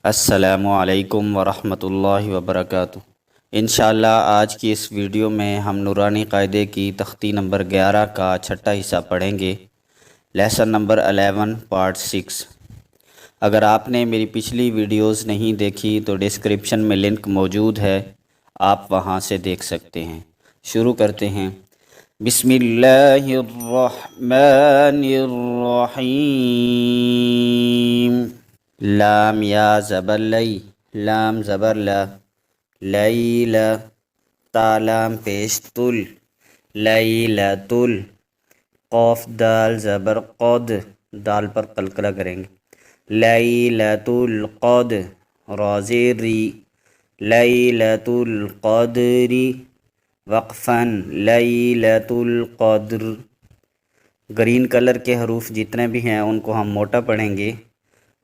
السلام علیکم ورحمۃ اللہ وبرکاتہ۔ انشاءاللہ آج کی اس ویڈیو میں ہم نورانی قاعدے کی تختی نمبر 11 کا چھٹا حصہ پڑھیں گے، لیسن نمبر 11 پارٹ 6۔ اگر آپ نے میری پچھلی ویڈیوز نہیں دیکھی تو ڈسکرپشن میں لنک موجود ہے، آپ وہاں سے دیکھ سکتے ہیں۔ شروع کرتے ہیں۔ بسم اللہ الرحمن الرحیم۔ لام یا زبر لی، لام زبر لا، لیل، تا لام پیش تل، لیلۃ، قوف دال زبر قد، دال پر قلقلہ کریں گے، لیلۃ القدر، را زیر ری، لیلۃ القدر، وقفاً، لیلۃ القدر۔ گرین کلر کے حروف جتنے بھی ہیں ان کو ہم موٹا پڑھیں گے،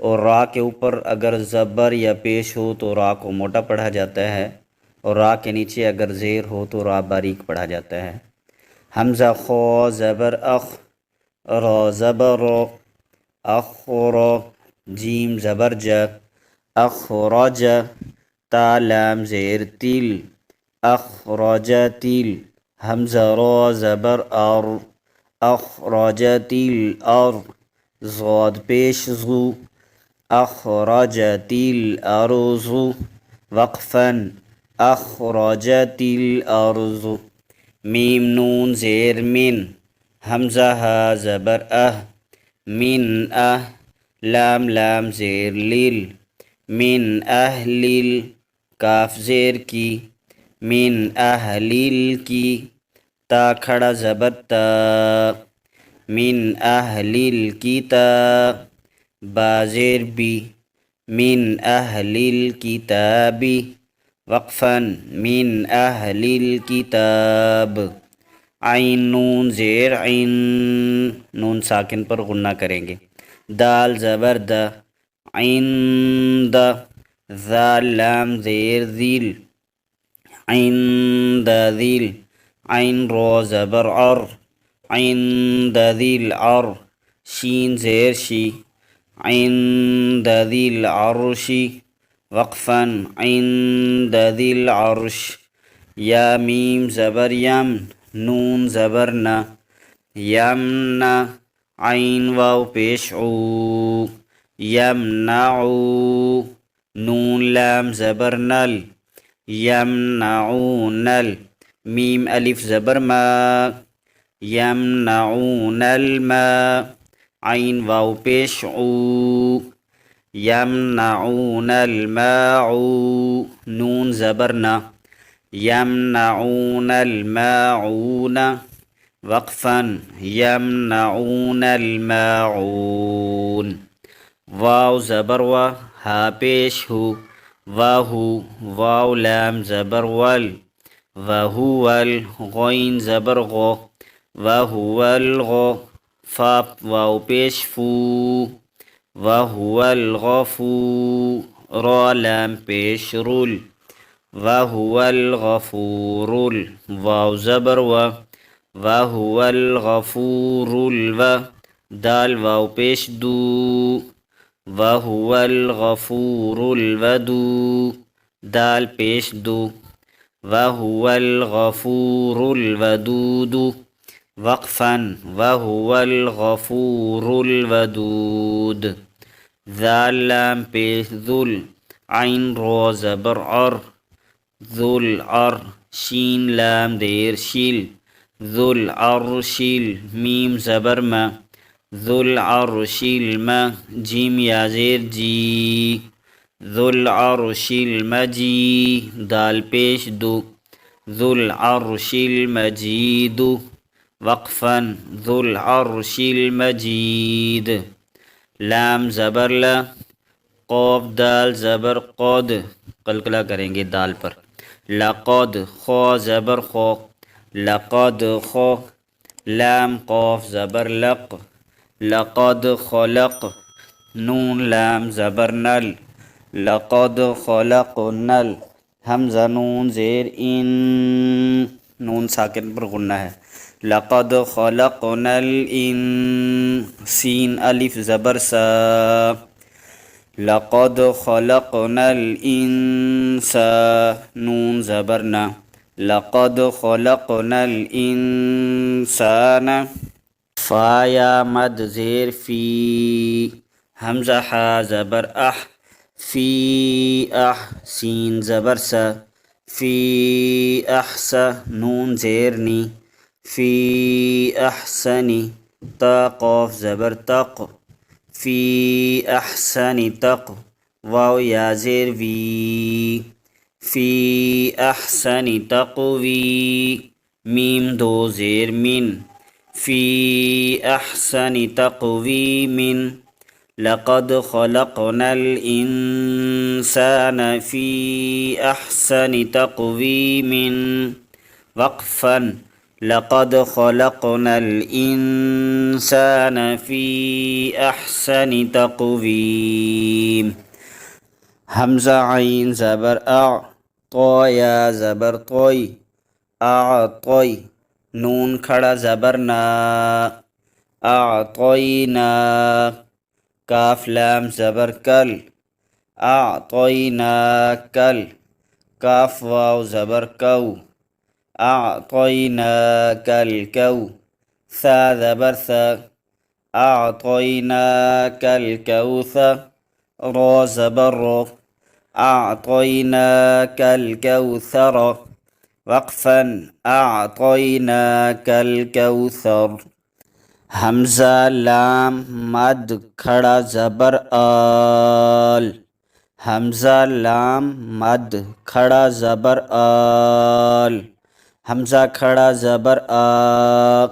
اور را کے اوپر اگر زبر یا پیش ہو تو را کو موٹا پڑھا جاتا ہے، اور را کے نیچے اگر زیر ہو تو را باریک پڑھا جاتا ہے۔ حمزہ خو زبر اخ، را زبر رو، اخر، جیم زبر ج، اخرج، تا لام زیر تیل، اخرجت، حمزہ را زبر ار، اخرجت الارض، ضاد پیش زو، اخرجت الارض، وقفاً، اخرجت الارض۔ میم نون زیر من، حمزہ ہا زبر من لام لام زیر لیل، من اہلیل، کاف زیر کی، من اہلیل کی، تا کھڑا زبر تا، من اہلیل کتاب، با زیر بی، من اہلیل کتابی، وقفاً، من اہلیل کتاب۔ عین نون زیر عین، نون ساکن پر غنہ کریں گے، دال زبر دا، عند، ذال لام زیر ذیل، عند ذیل، عین رو زبر عر، عند ذیل عر، شین زیر شی، عند ذی العرش، وقفاً، عند ذی العرش۔ یا میم زبر یم، نون زبر نا، یمنا، عین واو پیش عو، یمنعو، نون لام زبر نل، یمنعون، میم الف زبر ما، یمنعون الماء، عین واو پیش عو، یمنعون الماء، نون زبر نا، یمنعون الماعون، وقفاً، یمنعون الماعون۔ واو زبر و، ہا پیش ہو، واہو، واو لام زبر ول، وہول، غین زبر غو، وہو الغو، فا واو پیش فو، وہو الغفور، را لام پیش رول، وہو الغفور، واو زبر و، وہو الغفور الو، دال واو پیش دو، وہو الغفور الودود، دال پیش دو، وہو الغفور الودود، وقفاً، وہو الغفور الودود۔ ذال لام پیش ذل، عین رو زبر عر، ذل عر، شین لام دیر شیل، ذل عرشیل، میم زبر ما، ذل عرشیل ما، جیم یا زیر جی، ذل عرشیل مجی، دال پیش دو، ذل عرشیل مجید، وقفاً، ذو العرش المجید۔ لام زبر لا، قوف دال زبر قد، قلقلہ کریں گے دال پر، لقد، خو زبر خو، لقد خو، لام قوف زبر لق، لقد خلق، نون لام زبر نل، لقد خلقنا، حمزہ نون زیر ان، نون ساکن پر غنہ ہے، لقد خلقنا الانسان، سین الف زبر سا، لقد خلقنا الانسان نون زبرنا لقد خلقنا الانسان فا یا مد زیر فی حمزہ حا زبر اح فی اح سین زبر سا فی احسا نون زیر نی فی احسنی تا قوف زبر تق فی احسنی تق واو یا زیر وی فی احسنی تقوی میم دو زیر من فی احسن تقویم لقد خلقنا الانسان فی احسن تقویم وقفا لقد خلقنا الانسان فی احسن تقویم حمزہ عین زبر اع تو یا زبر طوی اعطوی نون کھڑا زبر نا اعطینا کاف لام زبر کل اعطینا کل کاف واو زبر کو اعطینا کل کو ثا زبر ثا اعطینا کل کوثر رو زبر رو اعطینا کل کوثر وقفا اعطیناک الکوثر حمزہ لام مد کھڑا زبر آل حمزہ لام مد کھڑا زبر آل حمزہ کھڑا زبر آل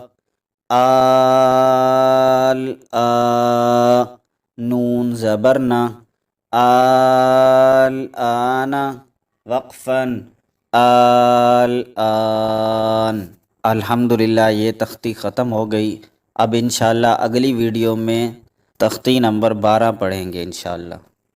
نون زبر نا آل آنا وقفا الآن الحمدللہ یہ تختی ختم ہو گئی۔ اب انشاءاللہ اگلی ویڈیو میں تختی نمبر 12 پڑھیں گے انشاءاللہ۔